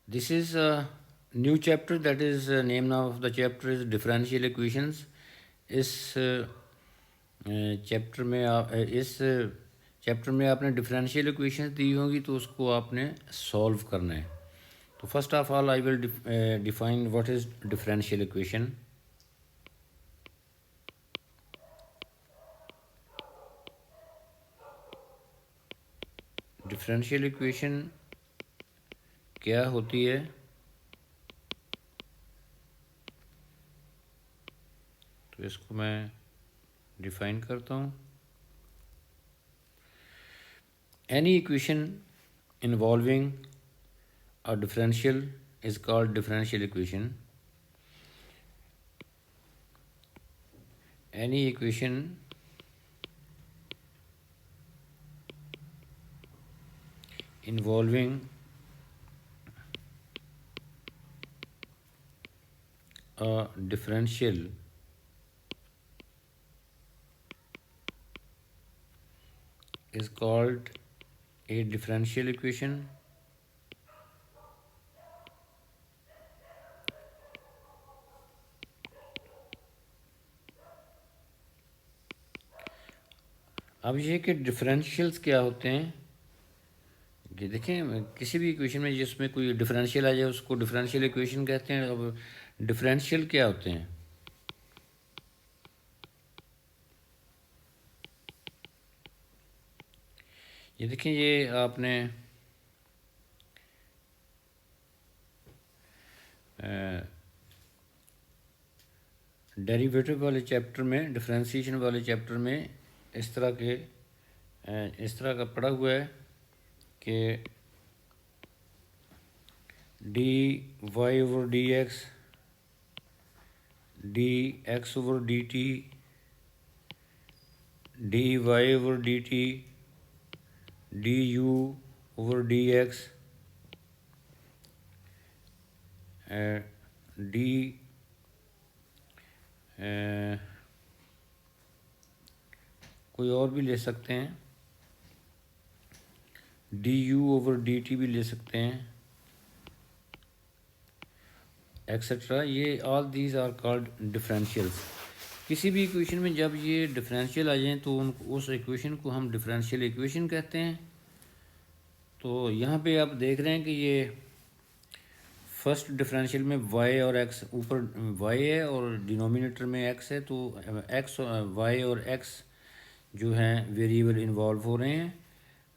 This is a new chapter, that is name of the chapter is differential equations. इस chapter में इस chapter में आपने differential equations दी होंगी तो उसको आपने सॉल्व करना है. तो first of all I will define what is differential equation. Differential equation क्या होती है? तो इसको मैं डिफाइन करता हूँ. Any equation involving a differential is called differential equation. Any equation involving a differential is called a differential equation. अब ये कि डिफरेंशियल्स क्या होते हैं, ये देखें. किसी भी इक्वेशन में जिसमें कोई डिफरेंशियल आ जाए उसको डिफरेंशियल इक्वेशन कहते हैं. अब डिफरेंशियल क्या होते हैं? ये देखें, ये आपने डेरिवेटिव वाले चैप्टर में, डिफरेंशिएशन वाले चैप्टर में इस तरह का पढ़ा हुआ है कि d Y over D x over d t, d Y over d t, d u over D x, d कोई और भी ले सकते हैं, d u over d t भी ले सकते हैं, एक्सेट्रा. ये all these are called differentials. किसी भी इक्वेशन में जब ये डिफरेंशियल आ जाएँ तो उस इक्वेशन को हम डिफरेंशियल इक्वेशन कहते हैं. तो यहाँ पे आप देख रहे हैं कि ये फर्स्ट डिफरेंशियल में y और x, ऊपर y है और डिनोमिनेटर में x है, तो x y और x जो हैं वेरिएबल इन्वॉल्व हो रहे हैं.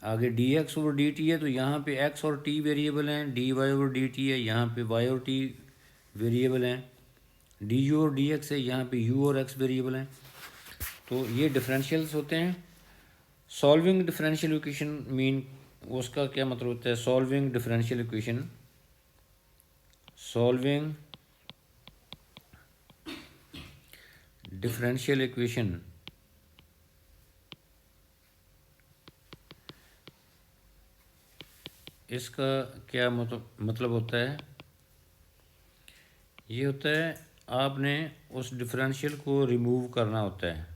आगे d x over d t है तो यहाँ पे x और t वेरिएबल हैं. D Y over d t है, यहाँ पे y और t वेरिएबल हैं. डी यू और डी एक्स है, यहाँ पे u और x वेरिएबल हैं. तो ये डिफरेंशियल्स होते हैं. सॉल्विंग डिफरेंशियल इक्वेशन मीन, उसका क्या मतलब होता है? Solving differential equation, solving differential equation इसका क्या मतलब होता है? ये होता है आपने उस डिफरेंशियल को रिमूव करना होता है.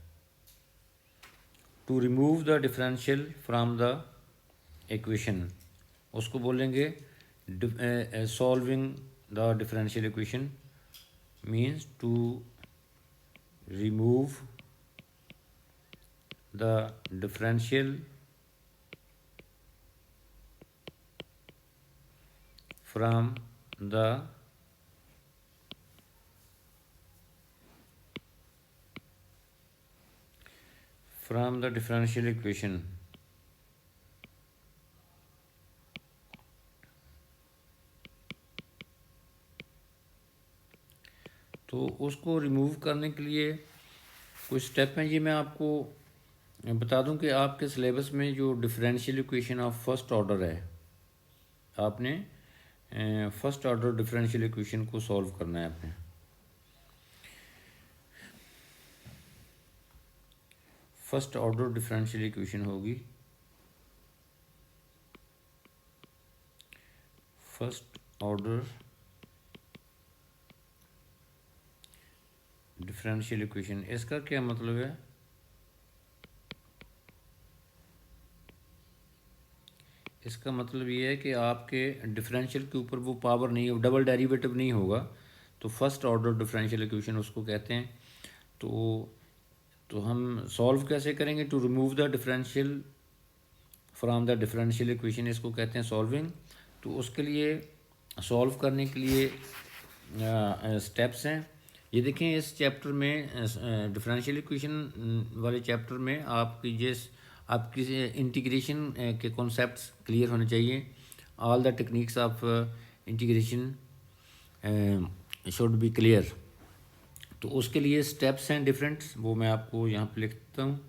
To remove the differential from the equation, उसको बोलेंगे solving the differential equation means to remove the differential from the differential equation. तो उसको रिमूव करने के लिए कुछ स्टेप हैं. ये मैं आपको बता दूं कि आपके सिलेबस में जो differential equation of first order है, आपने फर्स्ट ऑर्डर डिफरेंशियल इक्वेशन को सॉल्व करना है आपने. फर्स्ट ऑर्डर डिफरेंशियल इक्वेशन होगी फर्स्ट ऑर्डर डिफरेंशियल इक्वेशन. इसका क्या मतलब है? इसका मतलब ये है कि आपके डिफरेंशियल के ऊपर वो पावर नहीं है, डबल डेरिवेटिव नहीं होगा, तो फर्स्ट ऑर्डर डिफरेंशियल इक्वेशन उसको कहते हैं। तो हम सॉल्व कैसे करेंगे? To remove the differential from the differential equation, इसको कहते हैं सॉल्विंग। तो उसके लिए सॉल्व करने के लिए स्टेप्स हैं। ये देखें, इस चैप्टर में डिफरेंशियल इक्वेशन वाले चैप्टर में आपकी इंटीग्रेशन के कॉन्सेप्ट्स क्लियर होने चाहिए। All the techniques of integration should be clear. तो उसके लिए स्टेप्स हैं डिफरेंट, वो मैं आपको यहाँ पे लिखता हूँ।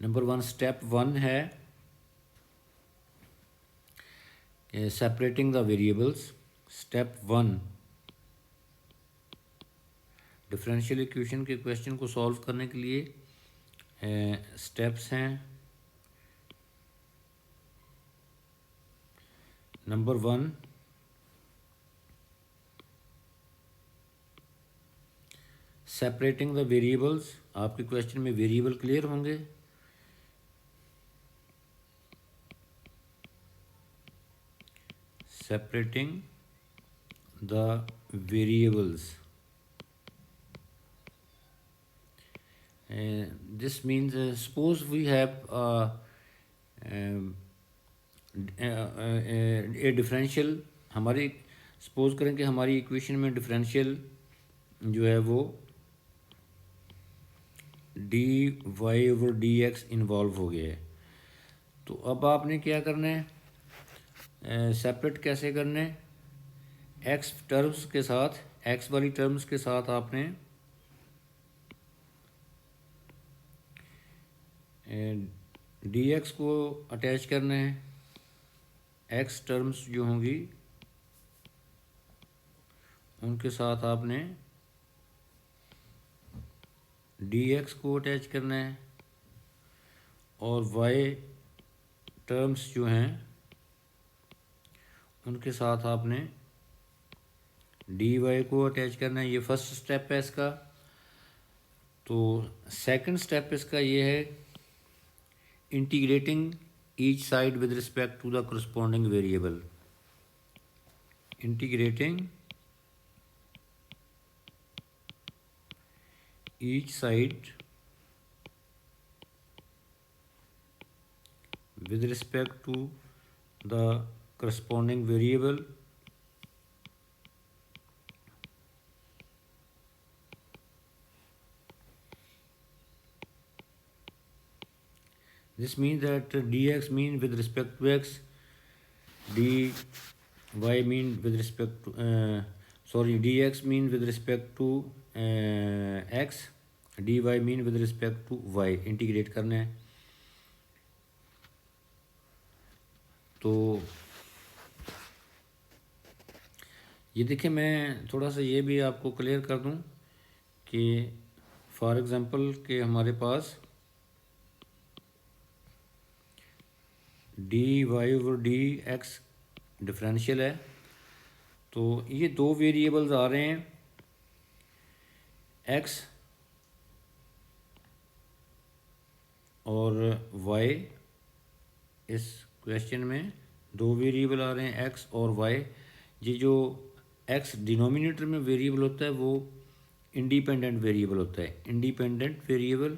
नंबर 1, स्टेप 1 है separating the variables. Step 1 differential equation के क्वेश्चन को सॉल्व करने के लिए स्टेप्स हैं। Number 1, separating the variables. आपके क्वेश्चन में वेरिएबल क्लियर होंगे। Separating the variables, this means suppose we have a differential। हमारी सपोज करें कि हमारी इक्वेशन में डिफरेंशियल जो है वो d Y over D x involve हो गया है। तो अब आपने क्या करना है, सेपरेट कैसे करना है? एक्स टर्म्स के साथ, एक्स वाली टर्म्स के साथ आपने डी एक्स को अटैच करना है। एक्स टर्म्स जो होंगी उनके साथ आपने डी एक्स को अटैच करना है, और वाई टर्म्स जो हैं उनके साथ आपने डी वाई को अटैच करना है। ये फर्स्ट स्टेप है इसका। तो सेकंड स्टेप इसका ये है, integrating each side with respect to the corresponding variable. Integrating each side with respect to the corresponding variable। This means that dx mean with respect to x, dy mean with respect to dx mean with respect to x, dy mean with respect to y। Integrate करना है। तो ये देखिए, मैं थोड़ा सा ये भी आपको क्लियर कर दूं कि फॉर एग्ज़ाम्पल कि हमारे पास D Y over D X differential है। तो ये दो वेरिएबल्स आ रहे हैं, एक्स और वाई। इस क्वेश्चन में दो वेरिएबल आ रहे हैं, एक्स और वाई। ये जो एक्स डिनोमिनेटर में वेरिएबल होता है वो इंडिपेंडेंट वेरिएबल होता है। इंडिपेंडेंट वेरिएबल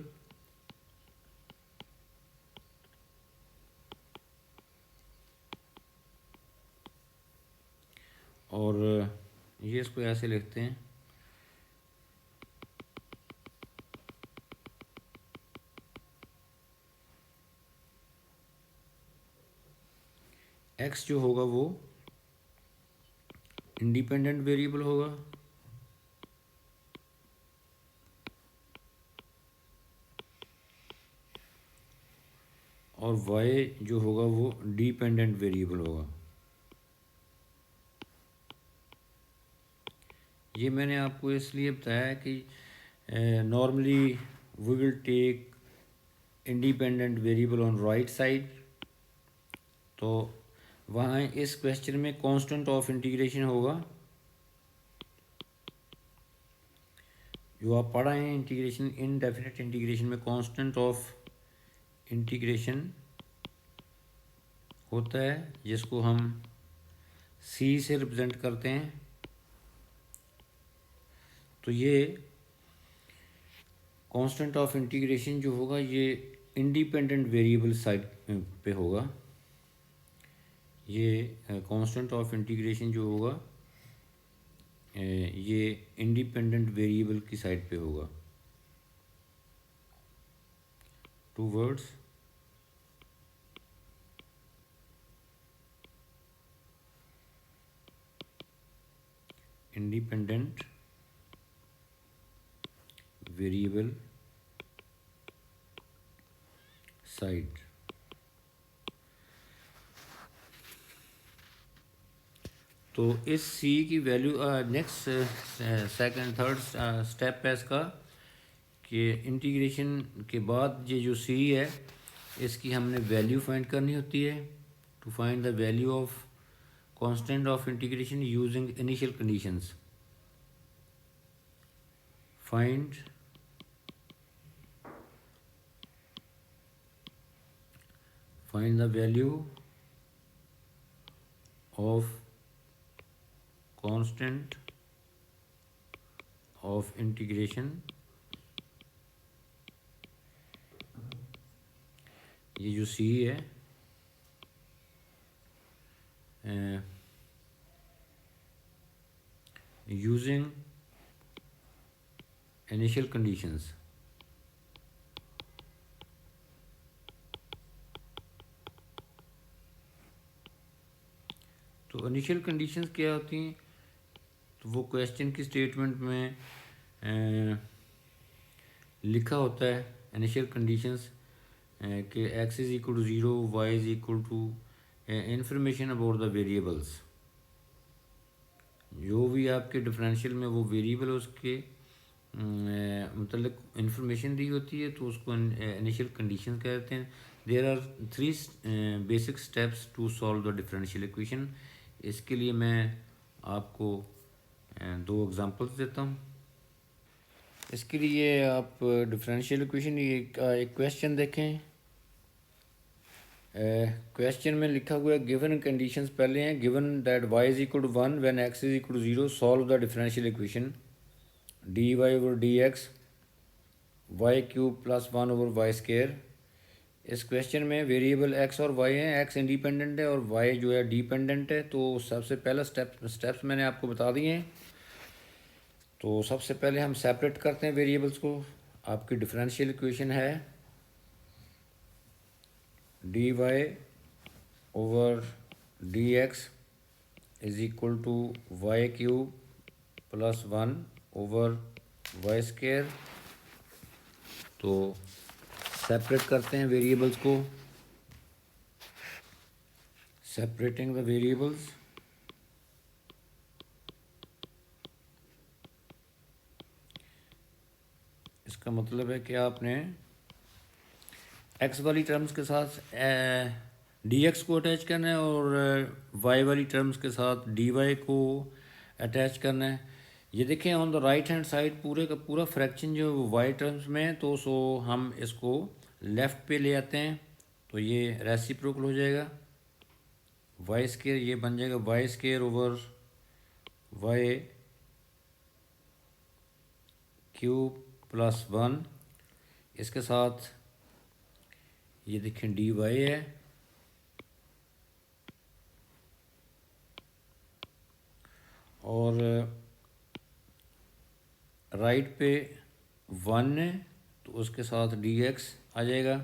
और ये इसको ऐसे लिखते हैं, एक्स जो होगा वो इंडिपेंडेंट वेरिएबल होगा, और वाई जो होगा वो डिपेंडेंट वेरिएबल होगा। ये मैंने आपको इसलिए बताया कि normally we will take independent variable on right side. तो वहाँ इस क्वेश्चन में कांस्टेंट ऑफ इंटीग्रेशन होगा, जो आप पढ़ा है इंटीग्रेशन, इनडेफिनेट इंटीग्रेशन में कांस्टेंट ऑफ इंटीग्रेशन होता है जिसको हम सी से रिप्रेजेंट करते हैं। तो ये कांस्टेंट ऑफ इंटीग्रेशन जो होगा ये इंडिपेंडेंट वेरिएबल साइड पे होगा। ये कांस्टेंट ऑफ इंटीग्रेशन जो होगा ये इंडिपेंडेंट वेरिएबल की साइड पे होगा। Towards independent variable side. तो इस सी की value next second third step है इसका कि इंटीग्रेशन के बाद ये जो सी है इसकी हमने वैल्यू फाइंड करनी होती है। To find the value of constant of integration using initial conditions. Find the value of constant of integration. ये जो सी है यूजिंग इनिशियल कंडीशंस। तो इनिशियल कंडीशंस क्या होती हैं? तो वो क्वेश्चन की स्टेटमेंट में लिखा होता है इनिशियल कंडीशंस कि x is equal to 0, y is equal to information about the variables. जो भी आपके डिफरेंशियल में वो वेरिएबल उसके मतलब इंफॉर्मेशन दी होती है तो उसको इनिशियल कंडीशन कहते हैं। There are 3 basic steps to solve the differential equation. इसके लिए मैं आपको 2 एग्जांपल्स देता हूँ। इसके लिए आप डिफरेंशियल इक्वेशन एक क्वेश्चन देखें। क्वेश्चन में लिखा हुआ है गिवन कंडीशंस पहले हैं। Given that y is equal to 1 when x is equal to 0 solve the differential equation dy over dx y cube plus 1 over y square. इस क्वेश्चन में वेरिएबल x और y हैं। x इंडिपेंडेंट है और y जो है dependent है। तो सबसे पहला स्टेप्स मैंने आपको बता दिए हैं। तो सबसे पहले हम सेपरेट करते हैं वेरिएबल्स को। आपकी डिफरेंशियल इक्वेशन है dy over dx is equal to y cube plus 1 over y square. तो सेपरेट करते हैं वेरिएबल्स को। Separating the variables. इसका मतलब है कि आपने x वाली टर्म्स के साथ dx को अटैच करना है और y वाली टर्म्स के साथ dy को अटैच करना है। ये देखें on the right hand side पूरे का पूरा फ्रैक्शन जो y टर्म्स में है तो हम इसको लेफ़्ट पे ले आते हैं तो ये रेसिप्रोकल हो जाएगा। वाई स्क्वायर ये बन जाएगा y square over y cube plus 1। इसके साथ ये देखें डी वाई है और राइट पे 1 है तो उसके साथ डी एक्स आ जाएगा।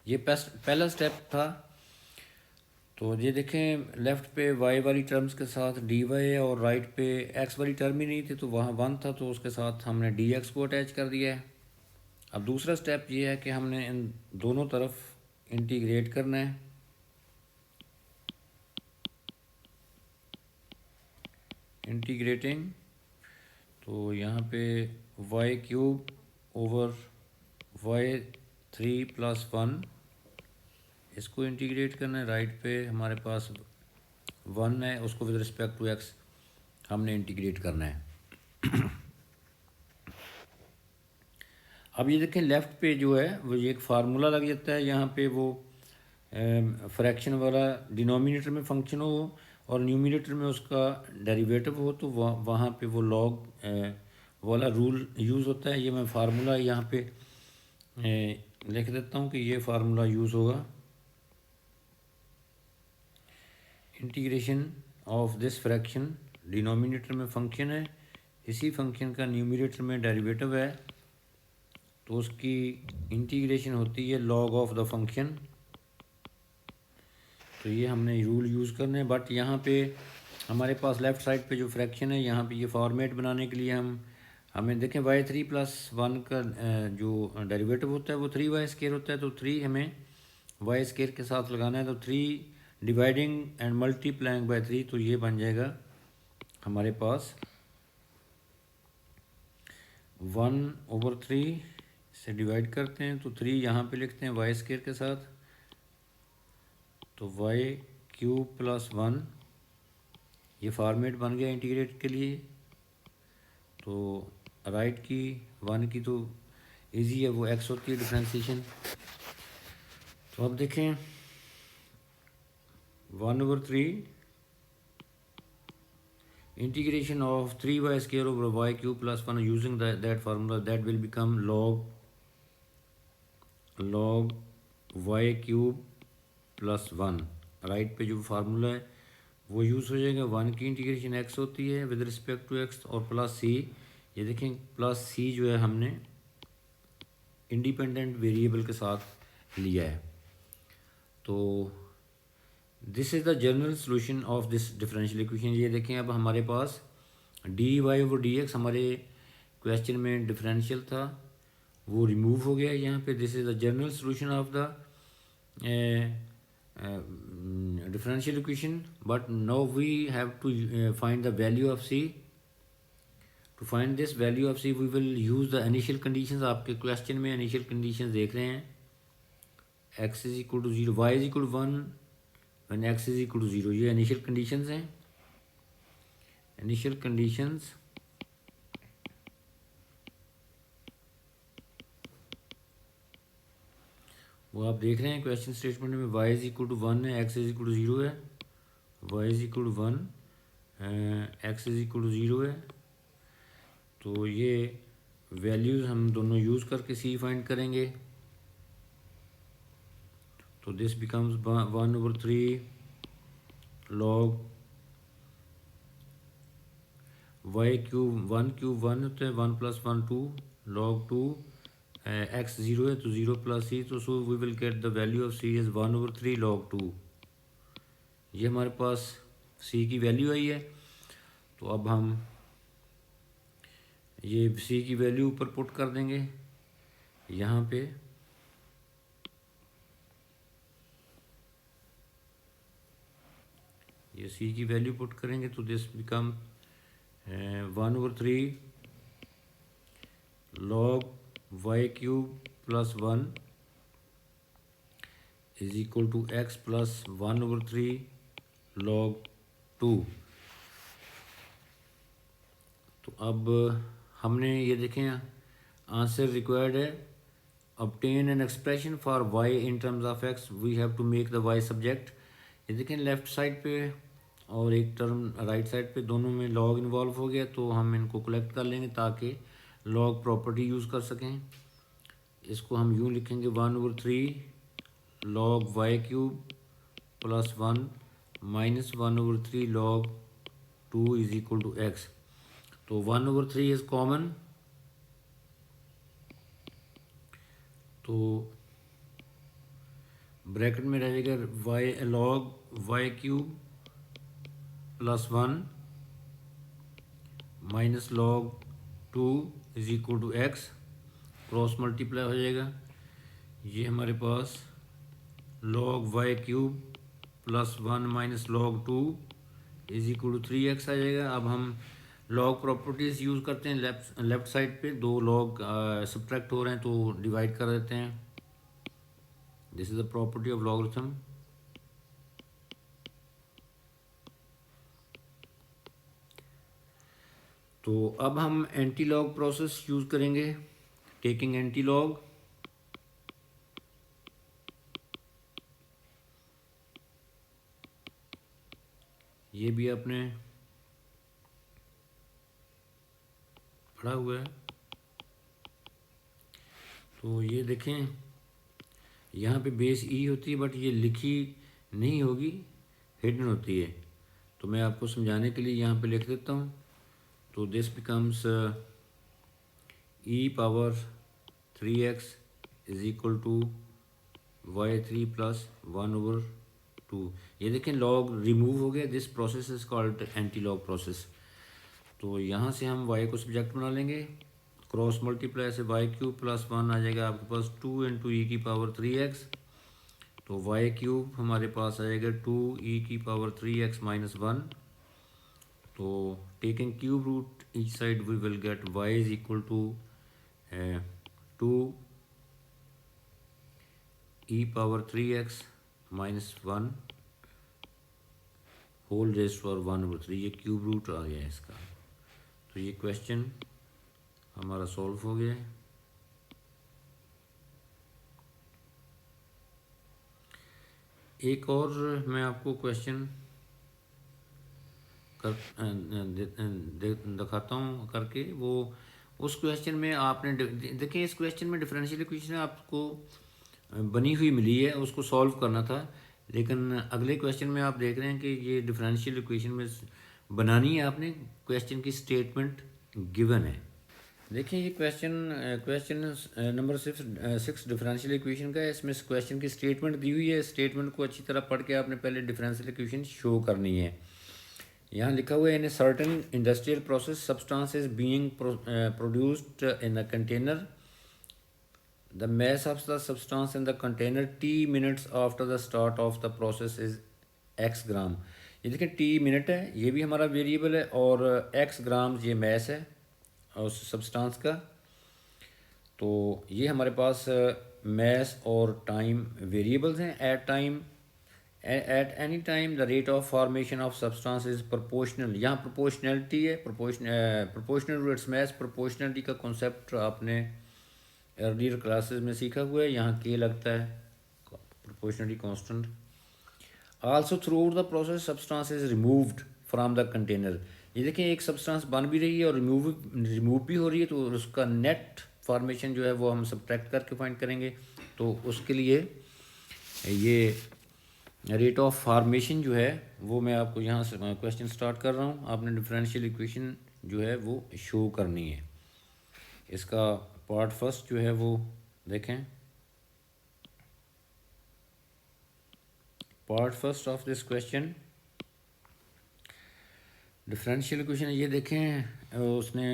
ये पहला स्टेप था। तो ये देखें लेफ़्ट पे y वाली टर्म्स के साथ dy है और राइट पे x वाली टर्म ही नहीं थी तो वहाँ 1 था तो उसके साथ हमने dx को अटैच कर दिया है। अब दूसरा स्टेप ये है कि हमने इन दोनों तरफ इंटीग्रेट करना है। इंटीग्रेटिंग तो यहाँ पे y cube over y 3 plus 1 इसको इंटीग्रेट करना है। राइट पे हमारे पास 1 है उसको विद रिस्पेक्ट टू एक्स हमने इंटीग्रेट करना है। अब ये देखें लेफ़्ट पे जो है वो ये एक फार्मूला लग जाता है, यहाँ पे वो फ्रैक्शन वाला डिनोमिनेटर में फंक्शन हो और न्यूमिनेटर में उसका डेरिवेटिव हो, तो वहाँ पे वो लॉग वाला रूल यूज़ होता है। ये मैं फार्मूला यहाँ पे लिख देता हूँ कि ये फार्मूला यूज़ होगा। Integration of this fraction, denominator में फंक्शन है, इसी फंक्शन का न्यूमिनेटर में डेरिवेटिव है, तो उसकी इंटीग्रेशन होती है लॉग ऑफ द फंक्शन। तो ये हमने रूल यूज़ करने हैं। बट यहाँ पे हमारे पास लेफ़्ट साइड पे जो फ्रैक्शन है, यहाँ पे ये फॉर्मेट बनाने के लिए हमें देखें y3+1 का जो डेरिवेटिव होता है वो 3y² होता है, तो 3 हमें y² के साथ लगाना है, तो 3 डिवाइडिंग एंड मल्टीप्लाइंग बाय 3, तो ये बन जाएगा हमारे पास 1/3 से डिवाइड करते हैं, तो 3 यहाँ पे लिखते हैं y² के साथ, तो y³ + 1 ये फॉर्मेट बन गया इंटीग्रेट के लिए। तो राइट की 1 की तो इजी है, वो x होती है डिफ्रेंशिएशन। तो अब देखें 1/3 integration of 3y² + 1 using that formula, that will become log y³ + 1। Right पे जो फार्मूला है वो यूज़ हो जाएगा। 1 की इंटीग्रेशन x होती है विद रिस्पेक्ट टू x, और प्लस c, ये देखें प्लस c जो है हमने इंडिपेंडेंट वेरिएबल के साथ लिया है। तो this is the general solution of this differential equation. ये देखें अब हमारे पास dy/dx हमारे क्वेश्चन में डिफरेंशियल था, वो रिमूव हो गया है यहाँ पे। This is the general solution of the differential equation, but now we have to find the value of c. To find this value of c we will use the initial conditions। आपके question में initial conditions देख रहे हैं, x is equal to 0, y is equal to 1 when x is equal to 0, ये initial conditions हैं। initial conditions वो आप देख रहे हैं क्वेश्चन स्टेटमेंट में, y is equal to 1 है, x is equal to 0 है, y is equal to 1 x is equal to 0 है। तो ये वैल्यूज़ हम दोनों यूज़ करके c फाइंड करेंगे। तो दिस बिकम्स 1/3 log y³ 1³ 1 होता है, 1 + 1 2 log 2 x 0 है, तो 0 + c, तो so we will get the value of c is 1/3 log 2। ये हमारे पास c की वैल्यू आई है। तो अब हम ये c की वैल्यू ऊपर पुट कर देंगे यहाँ पे। ये c की वैल्यू पुट करेंगे तो this become 1/3 log y³ + 1 is equal to x + 1/3 log 2। तो अब हमने ये देखें आंसर रिक्वायर्ड है, obtain an expression for y in terms of x, we have to make the y subject। ये देखें लेफ़्ट साइड पे और एक टर्म राइट साइड पे, दोनों में log इन्वॉल्व हो गया, तो हम इनको कलेक्ट कर लेंगे ताकि log प्रॉपर्टी यूज़ कर सकें। इसको हम यूँ लिखेंगे 1/3 log y³ + 1 - 1/3 log 2 is equal to x। तो 1/3 इज़ कॉमन, तो ब्रैकेट में रहेगा log y³ + 1 - log 2 is equal to x, cross multiply हो जाएगा। ये हमारे पास log y³ + 1 - log 2 is equal to 3x आ जाएगा। अब हम लॉग प्रॉपर्टीज़ यूज़ करते हैं, लेफ़्ट साइड पे दो लॉग सब्ट्रैक्ट हो रहे हैं तो डिवाइड कर देते हैं। This is the property of logarithm. तो अब हम एंटी लॉग प्रोसेस यूज़ करेंगे। टेकिंग एंटी लॉग, ये भी आपने पढ़ा हुआ है। तो ये देखें यहाँ पे बेस ई होती है, बट ये लिखी नहीं होगी, हिडन होती है। तो मैं आपको समझाने के लिए यहाँ पे लिख देता हूँ। तो this becomes e power 3x is equal to y3 plus 1/2। ये देखें लॉग रिमूव हो गया। This process is called anti log process. तो यहाँ से हम y को सब्जेक्ट बना लेंगे, क्रॉस मल्टीप्लाई से y³ प्लस 1 आ जाएगा आपके पास 2 इंटू ई की पावर 3x। तो y³ हमारे पास आ जाएगा 2 ई की पावर 3x माइनस 1। तो taking cube root each side we will get y is equal to 2 e power 3x minus 1 whole rest for 1/3। ये क्यूब रूट आ गया है इसका। तो ये क्वेश्चन हमारा सॉल्व हो गया है। एक और मैं आपको क्वेश्चन दिखाता हूँ करके। वो उस क्वेश्चन में आपने देखिए, इस क्वेश्चन में डिफरेंशियल इक्वेशन आपको बनी हुई मिली है, उसको सॉल्व करना था। लेकिन अगले क्वेश्चन में आप देख रहे हैं कि ये डिफरेंशियल इक्वेशन में बनानी है आपने, क्वेश्चन की स्टेटमेंट गिवन है। देखिए ये क्वेश्चन नंबर 6 डिफरेंशियल इक्वेशन का है। इसमें इस क्वेश्चन की स्टेटमेंट दी हुई है। स्टेटमेंट को अच्छी तरह पढ़ के आपने पहले डिफरेंशियल इक्वेशन शो करनी है। यहाँ लिखा हुआ है, in a certain industrial process substance is being produced in a container, the mass of the substance in the container t minutes after the start of the process is x ग्राम। ये देखिए t minute है, ये भी हमारा variable है, और x ग्राम ये mess है उस सब्सटेंस का। तो ये हमारे पास मैस और टाइम वेरिएबल्स हैं। At any time the rate of formation of substance is proportional. यहाँ प्रोपोर्शनैलिटी है, proportional to its mass. Proportionality का कॉन्सेप्ट आपने अर्लियर क्लासेस में सीखा हुआ है। यहाँ के लगता है proportionality constant. Also throughout the process substance is removed from the container. ये देखिए एक सब्सटेंस बन भी रही है और रिमूव भी हो रही है, तो उसका नेट फॉर्मेशन जो है वो हम सब्ट्रैक्ट करके फाइंड करेंगे। तो उसके लिए ये रेट ऑफ फॉर्मेशन जो है वो मैं आपको यहाँ से क्वेश्चन स्टार्ट कर रहा हूँ। आपने डिफरेंशियल इक्वेशन जो है वो शो करनी है। इसका पार्ट फर्स्ट जो है वो देखें। Part first of this question differential equation, ये देखें उसने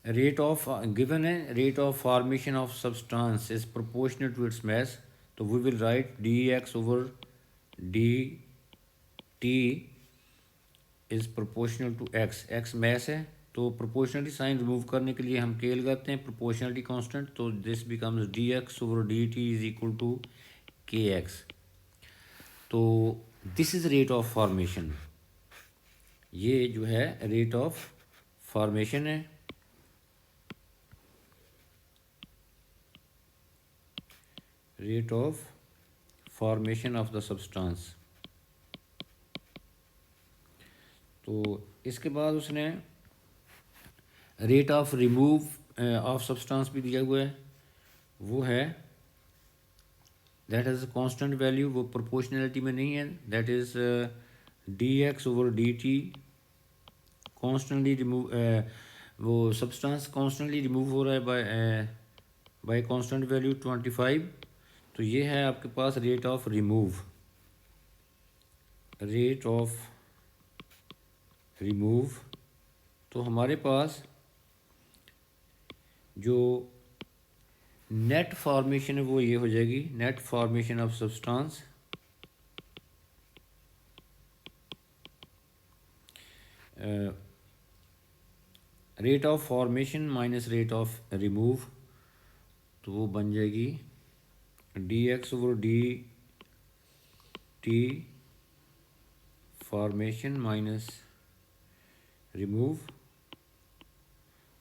रेट ऑफ गिवन है, rate of formation of substance is proportional to its mass. तो we will write dx over dt is proportional to x mass है। तो proportionality sign remove करने के लिए हम के लगाते हैं प्रोपोर्शनलिटी कांस्टेंट। तो this becomes dx over dt is equal to kx। तो this is rate of formation. ये जो है रेट ऑफ फॉर्मेशन है। Rate of formation of the substance. तो इसके बाद उसने rate of remove of substance भी दिया हुआ है, वो है दैट इज़ कांस्टेंट वैल्यू, वो प्रोपोर्शनलिटी में नहीं है। That is dx over dt constantly remove, वो सब्सटेंस कॉन्स्टेंटली रिमूव हो रहा है बाय कांस्टेंट वैल्यू 25। तो ये है आपके पास rate of remove. Rate of remove तो हमारे पास जो नेट फॉर्मेशन है वो ये हो जाएगी, net formation of substance rate of formation minus rate of remove. तो वो बन जाएगी dx over dt formation minus remove.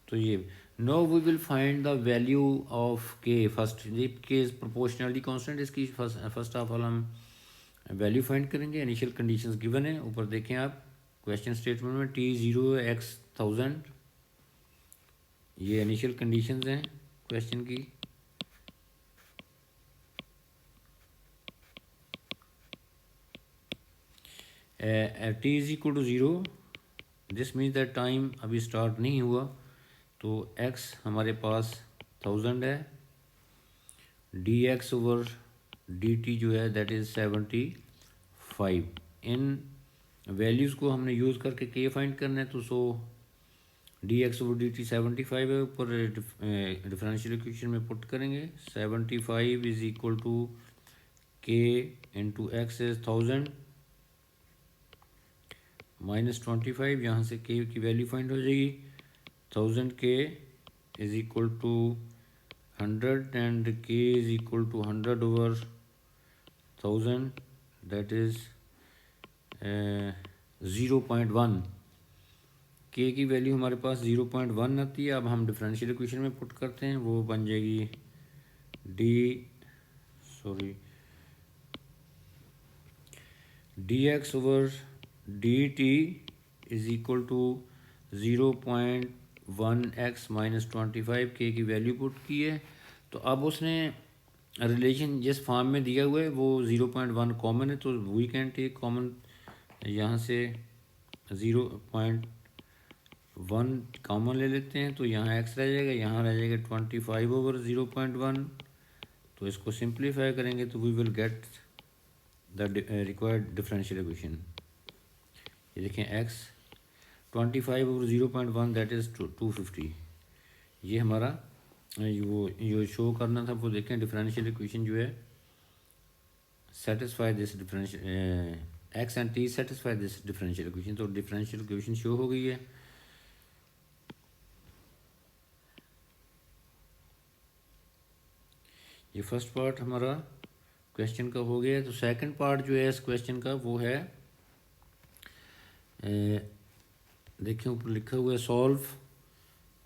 तो ये Now we will find the value of k first. ये k is proportionality constant, इसकी फर्स्ट ऑफ ऑल हम value find करेंगे. इनिशियल कंडीशंस गिवन है, ऊपर देखें आप क्वेश्चन स्टेटमेंट में t0 x 1000, ये इनिशियल कंडीशंस हैं क्वेश्चन की. t is equal to 0, this means that time अभी स्टार्ट नहीं हुआ, तो x हमारे पास 1000 है. dx ओवर dt जो है दैट इज़ 75. इन वैल्यूज़ को हमने यूज़ करके k फाइंड करना है, तो सो dx ओवर dt 75 है, ऊपर डिफरेंशियल इक्वेशन में पुट करेंगे. 75 is equal to k into x is 1000 minus 25, यहाँ से k की वैल्यू फाइंड हो जाएगी. 1000 k is equal to 100 and k is equal to 100 over 1000, that is 0.1. k की वैल्यू हमारे पास 0.1 आती है. अब हम डिफरेंशियल इक्वेशन में पुट करते हैं, वो बन जाएगी dx over dt is equal to 0.1x minus 25. k की वैल्यू पुट की है, तो अब उसने रिलेशन जिस फॉर्म में दिया हुआ है वो 0.1 कॉमन है, तो वी कैन टेक कॉमन, यहाँ से 0.1 कॉमन ले लेते हैं, तो यहाँ x रह जाएगा, यहाँ रह जाएगा 25 ओवर 0.1. तो इसको सिंप्लीफाई करेंगे तो we will get the required differential equation. ये देखें x 25 ओवर 0.1 दैट इज़ 250. ये हमारा जो शो करना था वो देखें डिफरेंशियल इक्वेशन जो है satisfy this differential x and t satisfy this differential equation. तो डिफरेंशियल इक्वेशन शो हो गई है. ये फर्स्ट पार्ट हमारा क्वेश्चन का हो गया. तो सेकंड पार्ट जो है इस क्वेश्चन का वो है, देखिए ऊपर लिखा हुआ है solve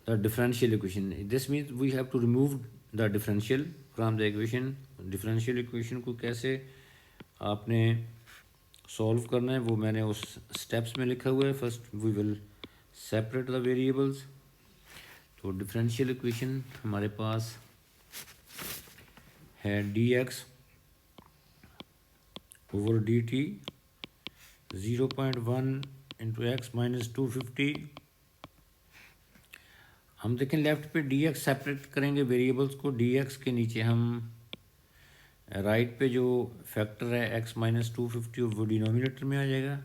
the differential equation. This means we have to remove the differential from the equation. Differential equation को कैसे आपने सॉल्व करना है वो मैंने उस स्टेप्स में लिखा हुआ है. First we will separate the variables. तो डिफरेंशियल इक्वेशन हमारे पास है dx over dt 0.1 into x minus 250. हम देखें लेफ़्ट पे dx सेपरेट करेंगे वेरिएबल्स को. dx के नीचे हम राइट पे जो फैक्टर है x माइनस 250 वो डिनोमिनेटर में आ जाएगा.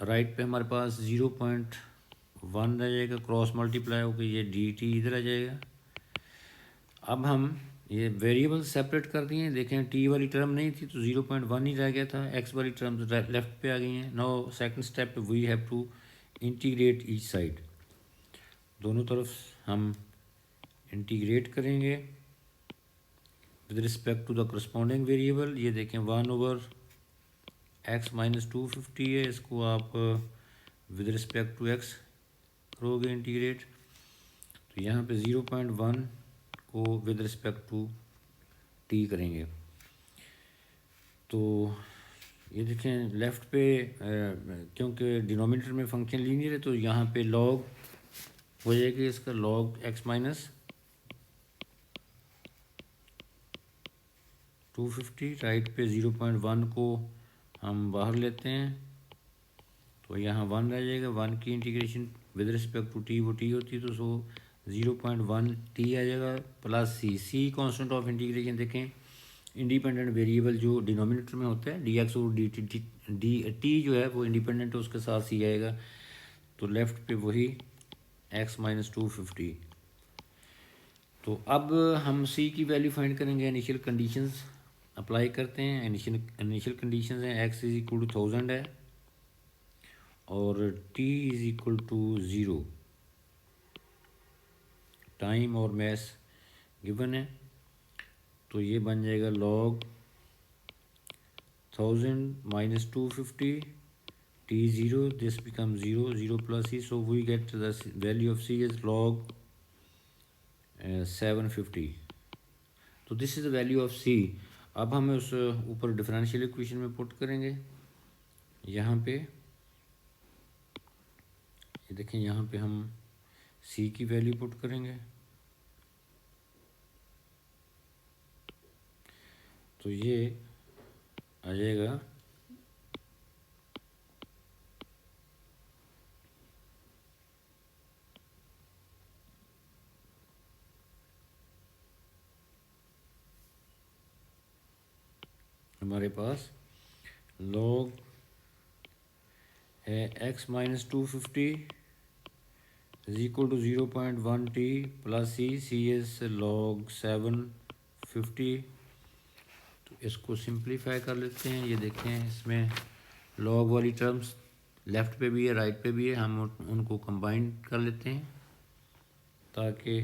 राइट पे हमारे पास 0.1 रह जाएगा, क्रॉस मल्टीप्लाई होकर ये dt इधर आ जाएगा. अब हम ये वेरिएबल सेपरेट कर दिए हैं. देखें t वाली टर्म नहीं थी तो 0.1 ही रह गया था, x वाली टर्म लेफ्ट पे आ गई हैं. Now second step we have to integrate each side. दोनों तरफ हम इंटीग्रेट करेंगे with respect to the corresponding variable. ये देखें 1 ओवर x माइनस 250 है, इसको आप विद रिस्पेक्ट टू x करोगे इंटीग्रेट, तो यहाँ पे 0.1 को विद रिस्पेक्ट टू t करेंगे. तो ये देखें लेफ़्ट पे क्योंकि डिनोमिनेटर में फंक्शन लीनियर है तो यहाँ पे लॉग हो जाएगी इसका लॉग x माइनस 250. राइट पे 0.1 को हम बाहर लेते हैं तो यहाँ 1 रह जाएगा. 1 की integration with respect to t वो t होती है, तो सो 0.1 t आ जाएगा plus c constant of integration. देखें इंडिपेंडेंट वेरिएबल जो डिनोमिनेटर में होता है dx और dt जो है वो इंडिपेंडेंट है, उसके साथ c आएगा. तो लेफ़्ट पे वही x माइनस 250. तो अब हम c की वैल्यू फाइंड करेंगे. इनिशियल कंडीशंस अप्लाई करते हैं. इनिशियल कंडीशंस हैं x इज इक्वल टू 1000 है और t is equal to 0. Time और मैस गिवन है, तो ये बन जाएगा log 1000 minus 250 t 0, this become 0 plus c, so we get the value of c is log 750। तो this is the value of C. अब हम उस ऊपर डिफरेंशियल इक्वेशन में पुट करेंगे। यहाँ पे ये देखें, यहाँ पे हम सी की वैल्यू पुट करेंगे। तो ये आ जाएगा हमारे पास log है x minus 250 is equal to 0.1 t plus c is log 750। तो इसको सिंप्लीफाई कर लेते हैं। ये देखें, इसमें log वाली टर्म्स लेफ़्ट पे भी है, राइट पे भी है, हम उनको कंबाइन कर लेते हैं ताकि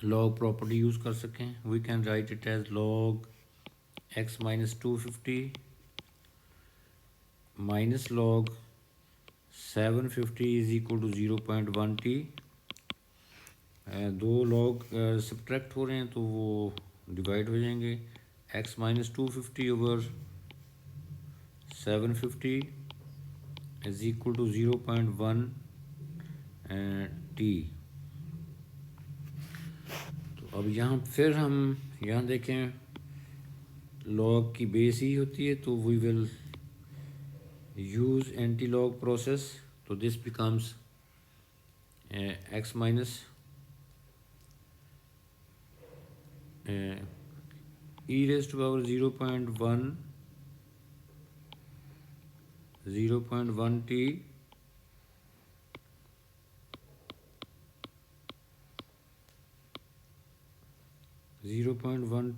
log प्रॉपर्टी यूज़ कर सकें। We can write it as log x minus 250 minus log 750 is equal to 0.1 t। दो log सब्ट्रैक्ट हो रहे हैं तो वो डिवाइड हो जाएंगे। x minus 250 over 750 is equal to 0.1 t। तो अब यहाँ फिर हम यहाँ देखें, log की बेस ही होती है, तो we will use anti-log process। तो this becomes x minus e raised to power 0.1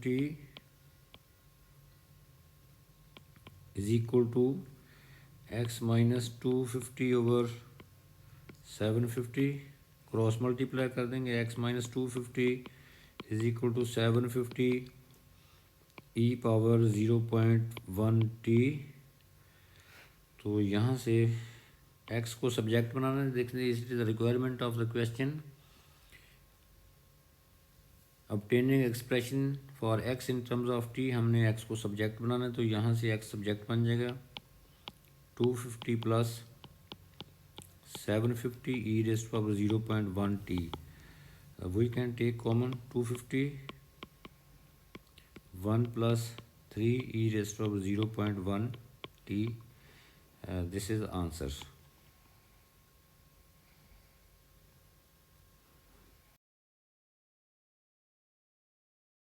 t is equal to x minus 250 over 750। Cross multiply कर देंगे। x minus 250 is equal to 750 e power 0.1 t। तो यहाँ से x को subject बनाना है। देखते it is the requirement of the question. obtaining expression for x in terms of t, हमने x को सब्जेक्ट बनाना है, तो यहाँ से x सब्जेक्ट बन जाएगा 250 plus 750 e raised to power 0.1 t। We can take common 250 1 plus 3 e raised to power 0.1 t। This is the answer.